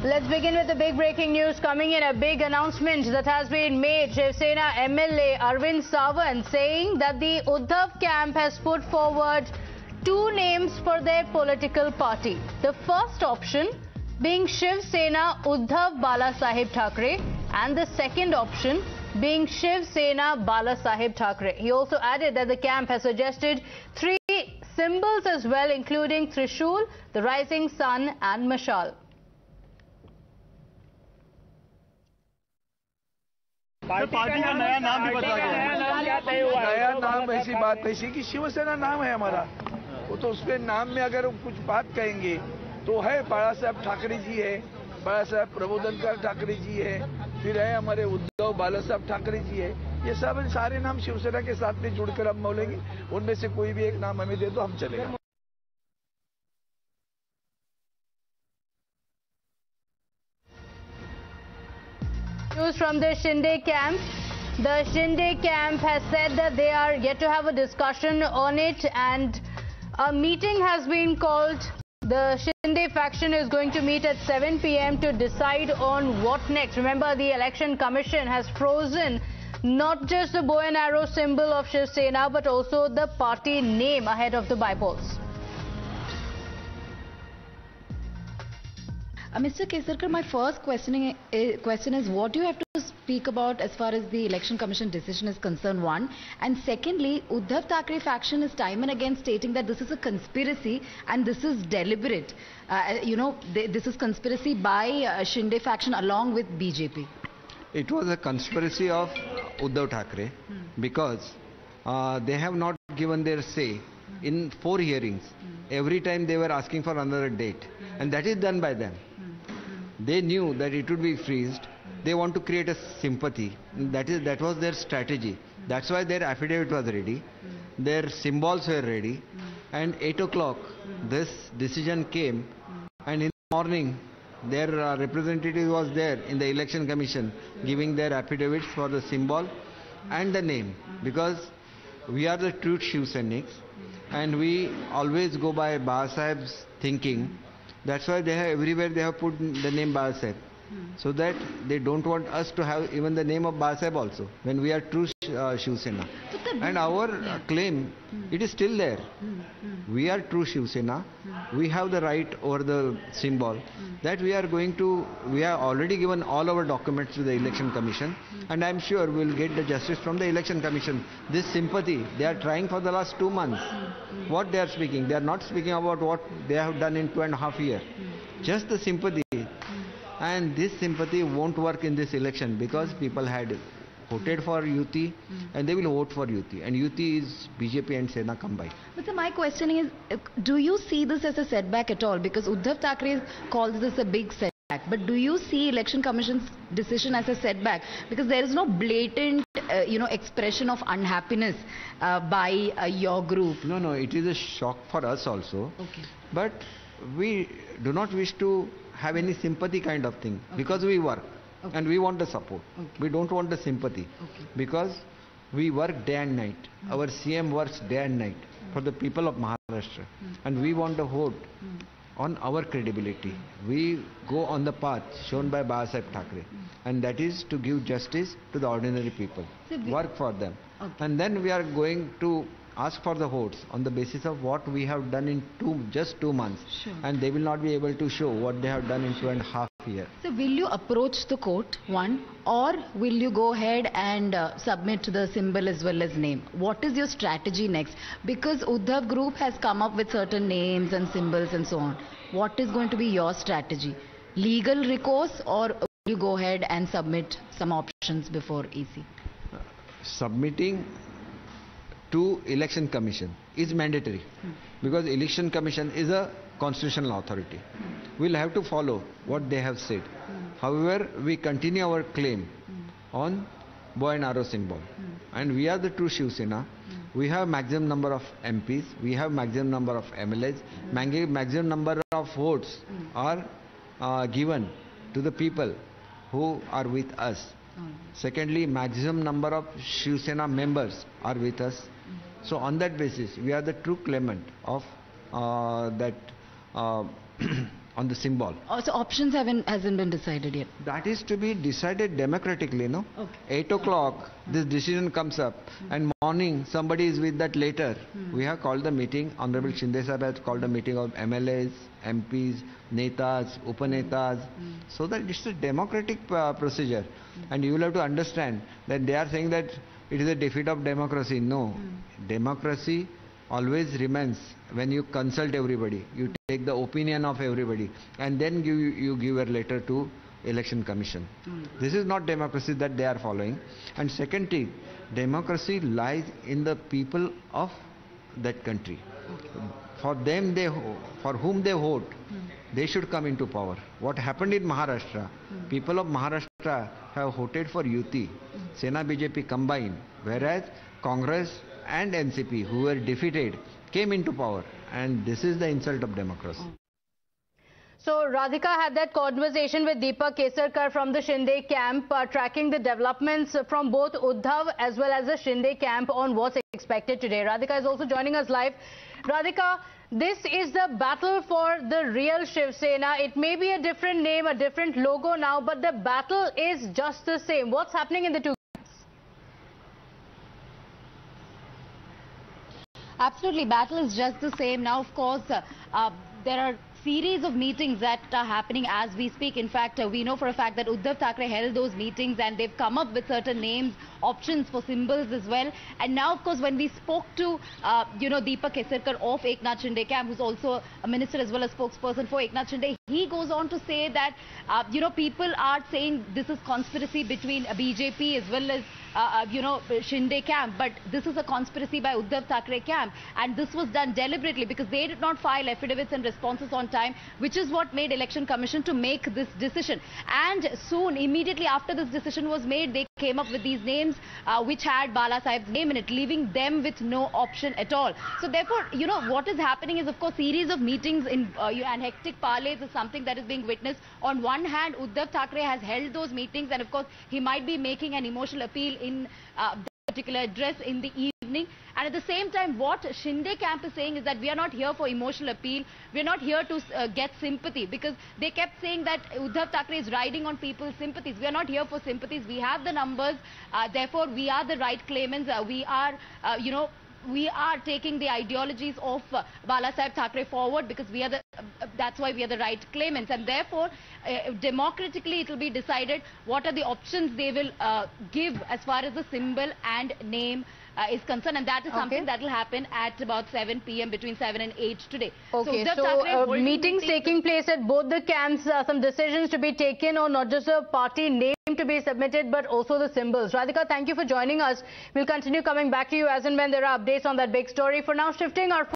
Let's begin with the big breaking news coming in. A big announcement that has been made. Shiv Sena MLA Arvind Sawant saying that the Uddhav camp has put forward two names for their political party. The first option being Shiv Sena Uddhav Balasaheb Thackeray, and the second option being Shiv Sena Balasaheb Thackeray. He also added that the camp has suggested three symbols as well, including Trishul, the rising sun and Mashal. Party का नया नाम भी बता गया। नया नाम ऐसी बात नहीं कि शिवसेना नाम है हमारा, वो तो उसके नाम में अगर कुछ बात कहेंगे तो है बालासाहेब ठाकरे जी है, बालासाहेब प्रबोधनकर ठाकरे जी है, फिर है हमारे उद्धव बालासाहेब ठाकरे जी है। ये सब सारे नाम शिवसेना के साथ में जुड़कर हम बोलेंगे, उनमें से कोई भी एक नाम हमें दे दो, हम चलेगा। News from the Shinde camp. The Shinde camp has said that they are yet to have a discussion on it, and a meeting has been called. The Shinde faction is going to meet at 7 p.m. to decide on what next. Remember, the Election Commission has frozen not just the bow and arrow symbol of Shiv Sena, but also the party name ahead of the by-polls. Mr. Kesarkar, my first question is what do you have to speak about as far as the Election Commission decision is concerned, one. And secondly, Uddhav Thackeray faction is time and again stating that this is a conspiracy and this is deliberate. This is conspiracy by Shinde faction along with BJP. It was a conspiracy of Uddhav Thackeray because they have not given their say in 4 hearings. Every time they were asking for another date, and that is done by them. They knew that it would be freezed. They want to create a sympathy. That was their strategy. That's why their affidavit was ready. Their symbols were ready. And 8 o'clock, this decision came. And in the morning, their representative was there in the Election Commission giving their affidavits for the symbol and the name. Because we are the true Shivseniks. And we always go by Balasaheb's thinking. That's why they have, everywhere they have put the name Balasaheb. So that they don't want us to have even the name of Balasaheb also, when we are true Shiv Sena. And our claim, it is still there. We are true Shiv Sena. We have the right over the symbol. That we have already given all our documents to the Election Commission, and I am sure we will get the justice from the Election Commission. This sympathy, they are trying for the last 2 months. What they are speaking, they are not speaking about what they have done in 2.5 years. Just the sympathy. And this sympathy won't work in this election because people had voted for UT and they will vote for UT. And UT is BJP and Sena combined. But sir, my question is, do you see this as a setback at all? Because Uddhav Thackeray calls this a big setback. But do you see Election Commission's decision as a setback? Because there is no blatant, expression of unhappiness by your group. No, it is a shock for us also. Okay. But we do not wish to have any sympathy kind of thing, because we work and we want the support. We don't want the sympathy because we work day and night. Our CM works day and night for the people of Maharashtra, and we want the vote on our credibility. We go on the path shown by Balasaheb Thackeray, and that is to give justice to the ordinary people, work for them. And then we are going to ask for the votes on the basis of what we have done in just 2 months. Sure. And they will not be able to show what they have done in 2.5 years. So will you approach the court, one, or will you go ahead and submit the symbol as well as name? What is your strategy next? Because Uddhav group has come up with certain names and symbols and so on. What is going to be your strategy? Legal recourse, or will you go ahead and submit some options before EC? Submitting to Election Commission is mandatory because Election Commission is a constitutional authority. We'll have to follow what they have said. However, we continue our claim on bow and arrow symbol, and we are the true Shiv Sena. We have maximum number of MPs, we have maximum number of MLAs, maximum number of votes are given to the people who are with us. Secondly, maximum number of Shiv Sena members are with us. So on that basis, we are the true claimant of on the symbol. So options hasn't been decided yet. That is to be decided democratically, no? Okay. 8 o'clock, this decision comes up, and morning somebody is with that later. We have called the meeting. Honorable Shinde Sahib has called a meeting of MLAs, MPs, Netas, Upanetas, so that it's a democratic procedure. And you will have to understand that they are saying that it is a defeat of democracy. No, democracy always remains when you consult everybody, you take the opinion of everybody, and then you give a letter to Election Commission. This is not democracy that they are following. And second thing, democracy lies in the people of that country. For them, for whom they vote, they should come into power. What happened in Maharashtra, people of Maharashtra have voted for UT, Sena BJP combined, whereas Congress and NCP, who were defeated, came into power, and this is the insult of democracy. So Radhika had that conversation with Deepak Kesarkar from the Shinde camp, tracking the developments from both Uddhav as well as the Shinde camp on what's expected today. Radhika is also joining us live. Radhika, this is the battle for the real Shiv Sena. It may be a different name, a different logo now, but the battle is just the same. What's happening in the two? Absolutely, battle is just the same. Now, of course, there are series of meetings that are happening as we speak. In fact, we know for a fact that Uddhav Thackeray held those meetings and they've come up with certain names, options for symbols as well. And now, of course, when we spoke to, Deepak Kesarkar of Eknath Shinde camp, who's also a minister as well as spokesperson for Eknath Shinde, he goes on to say that, people are saying this is conspiracy between BJP as well as Shinde camp, but this is a conspiracy by Uddhav Thackeray camp, and this was done deliberately because they did not file affidavits and responses on time, which is what made Election Commission to make this decision. And soon, immediately after this decision was made, they came up with these names which had Balasaheb's name in it, leaving them with no option at all. So therefore, what is happening is, of course, series of meetings in and hectic parleys is something that is being witnessed. On one hand, Uddhav Thackeray has held those meetings, and of course, he might be making an emotional appeal in that particular address in the evening. And at the same time, what Shinde camp is saying is that we are not here for emotional appeal. We are not here to get sympathy, because they kept saying that Uddhav Thackeray is riding on people's sympathies. We are not here for sympathies. We have the numbers. Therefore, we are the right claimants. We are taking the ideologies of Balasaheb Thackeray forward because that's why we are the right claimants. And therefore, democratically, it will be decided what are the options they will give as far as the symbol and name is concerned. And that is something that will happen at about 7 p.m. between 7 and 8 today. Okay, so meetings taking place at both the camps, some decisions to be taken on not just a party name to be submitted, but also the symbols. Radhika, thank you for joining us. We'll continue coming back to you as and when there are updates on that big story. For now, shifting our